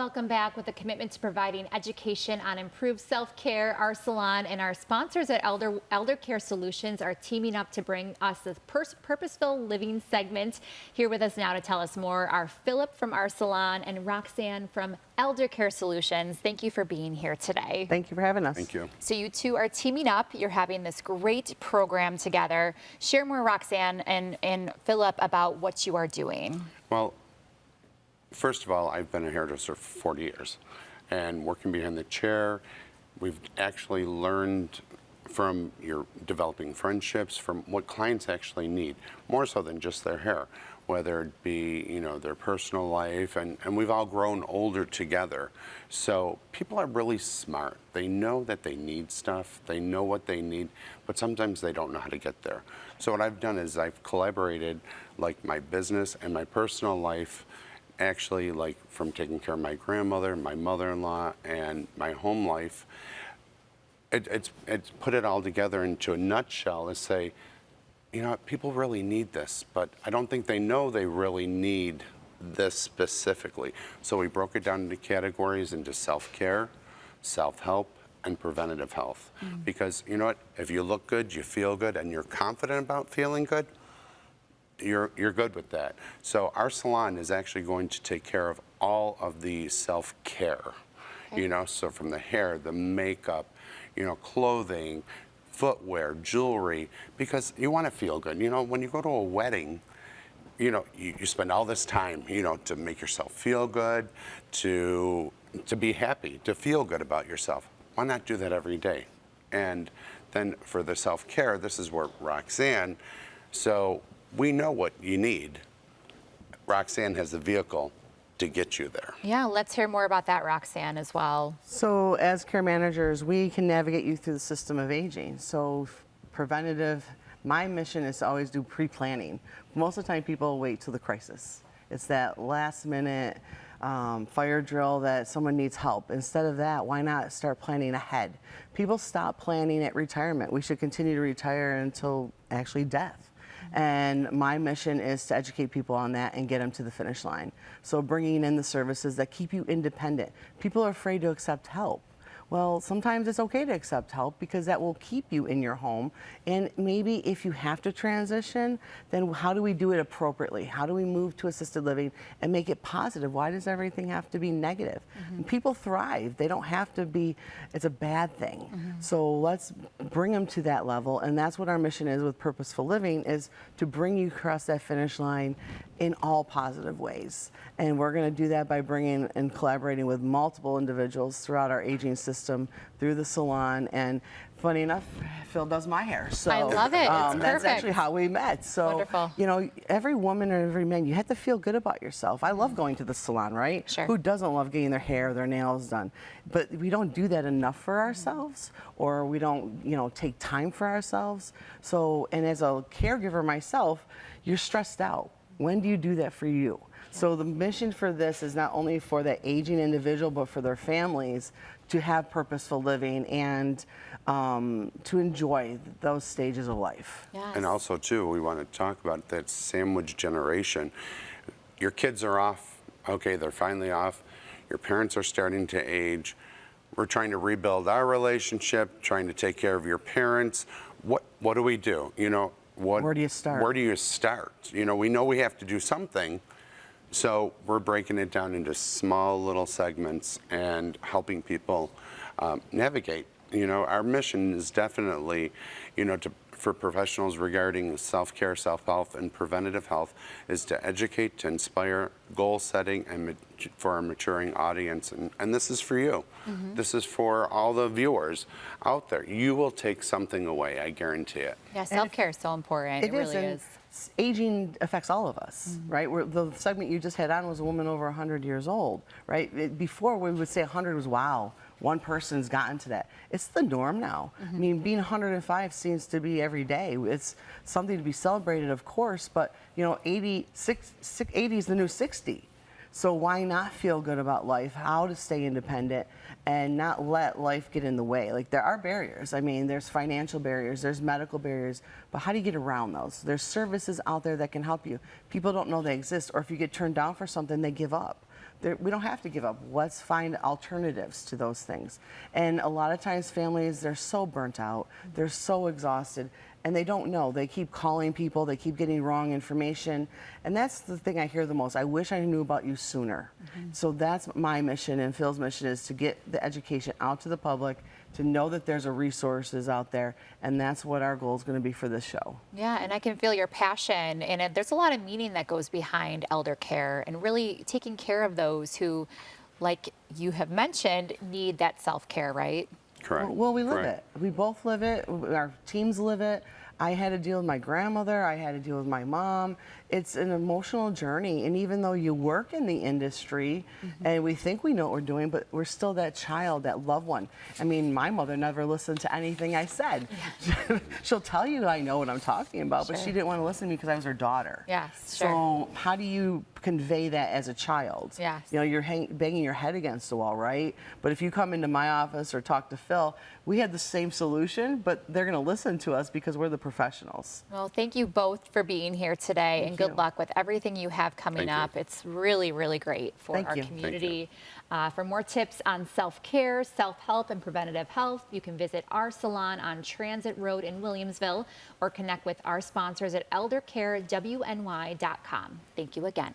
Welcome back. With a commitment to providing education on improved self-care, our salon and our sponsors at Elder Care Solutions are teaming up to bring us the Purposeful Living segment. Here with us now to tell us more are Philip from our salon and Roxanne from Elder Care Solutions. Thank you for being here today. Thank you for having us. Thank you. So you two are teaming up. You're having this great program together. Share more, Roxanne and Philip, about what you are doing. Well, first of all, I've been a hairdresser for 40 years, and working behind the chair, we've actually learned from your developing friendships, from what clients actually need, more so than just their hair, whether it be, you know, their personal life, and we've all grown older together. So people are really smart. They know that they need stuff, they know what they need, but sometimes they don't know how to get there. So what I've done is I've collaborated, like, my business and my personal life, actually, like, from taking care of my grandmother, my mother-in-law, and my home life. It's put it all together into a nutshell to say, you know, people really need this, but I don't think they know they really need this specifically. So we broke it down into categories, into self-care, self-help, and preventative health. Because, you know what, if you look good, you feel good, and you're confident about feeling good, you're good with that. So our salon is actually going to take care of all of the self-care, you know, so from the hair, the makeup, you know, clothing, footwear, jewelry, because you want to feel good. You know, when you go to a wedding, you know, you spend all this time, you know, to make yourself feel good, to be happy, to feel good about yourself. Why not do that every day? And then for the self-care, this is where Roxanne, so we know what you need. Roxanne has the vehicle to get you there. Yeah, let's hear more about that, Roxanne, as well. So as care managers, we can navigate you through the system of aging. So preventative, my mission is to always do pre-planning. Most of the time people wait till the crisis. It's that last minute fire drill that someone needs help. Instead of that, why not start planning ahead? People stop planning at retirement. We should continue to retire until actually death. And my mission is to educate people on that and get them to the finish line. So bringing in the services that keep you independent. People are afraid to accept help. Well, sometimes it's okay to accept help because that will keep you in your home. And maybe if you have to transition, then how do we do it appropriately? How do we move to assisted living and make it positive? Why does everything have to be negative? People thrive. They don't have to be, it's a bad thing. So let's bring them to that level. And that's what our mission is with Purposeful Living, is to bring you across that finish line in all positive ways. And we're going to do that by bringing and collaborating with multiple individuals throughout our aging system, through the salon. And funny enough, Phil does my hair. So I love it. It's that's perfect. actually how we met. So, Wonderful. you know, every woman or every man, you have to feel good about yourself. I love going to the salon, right? Sure. Who doesn't love getting their hair, their nails done? But we don't do that enough for ourselves, or we don't, you know, take time for ourselves. So, and as a caregiver myself, you're stressed out. When do you do that for you? So the mission for this is not only for the aging individual, but for their families to have purposeful living and to enjoy those stages of life. Yes. And also, too, we want to talk about that sandwich generation. Your kids are off. Okay, they're finally off. Your parents are starting to age. We're trying to rebuild our relationship, trying to take care of your parents. What do we do? You know, Where do you start? Where do you start? You know we have to do something. So we're breaking it down into small little segments and helping people navigate. You know, our mission is definitely, you know, for professionals regarding self-care, self-health, and preventative health, is to educate, to inspire, goal setting, and for our maturing audience. And this is for you. This is for all the viewers out there. You will take something away, I guarantee it. Yeah, self-care is so important. It really is. Aging affects all of us, right? The segment you just had on was a woman over 100 years old, right? Before we would say 100 was wow. One person's gotten to that. It's the norm now. I mean, being 105 seems to be every day. It's something to be celebrated, of course, but you know, 80 is the new 60. So why not feel good about life, how to stay independent and not let life get in the way? Like, there are barriers. I mean, there's financial barriers, there's medical barriers, but how do you get around those? There's services out there that can help you. People don't know they exist, or if you get turned down for something, they give up. we don't have to give up. Let's find alternatives to those things. And a lot of times families, they're so burnt out, they're so exhausted, and they don't know. They keep calling people, they keep getting wrong information. And that's the thing I hear the most. I wish I knew about you sooner. So that's my mission, and Phil's mission is to get the education out to the public, to know that there's a resources out there, and that's what our goal is going to be for this show. Yeah, and I can feel your passion, and there's a lot of meaning that goes behind elder care and really taking care of those who, like you have mentioned, need that self-care, right? Correct. Well, we live Correct. it. We both live it. Our teams live it. I had to deal with my grandmother. I had to deal with my mom. It's an emotional journey. And even though you work in the industry and we think we know what we're doing, but we're still that child, that loved one. I mean, my mother never listened to anything I said. She'll tell you I know what I'm talking about, but she didn't want to listen to me because I was her daughter. Yes, So sure. how do you convey that as a child? Yes. You know, you're banging your head against the wall, right? But if you come into my office or talk to Phil, we had the same solution, but they're going to listen to us because we're the professionals. Well, thank you both for being here today, and good you. luck with everything you have coming Thank you. up. It's really, really great for Thank our you. community. For more tips on self-care, self-help, and preventative health, you can visit our salon on Transit Road in Williamsville or connect with our sponsors at eldercarewny.com. Thank you again.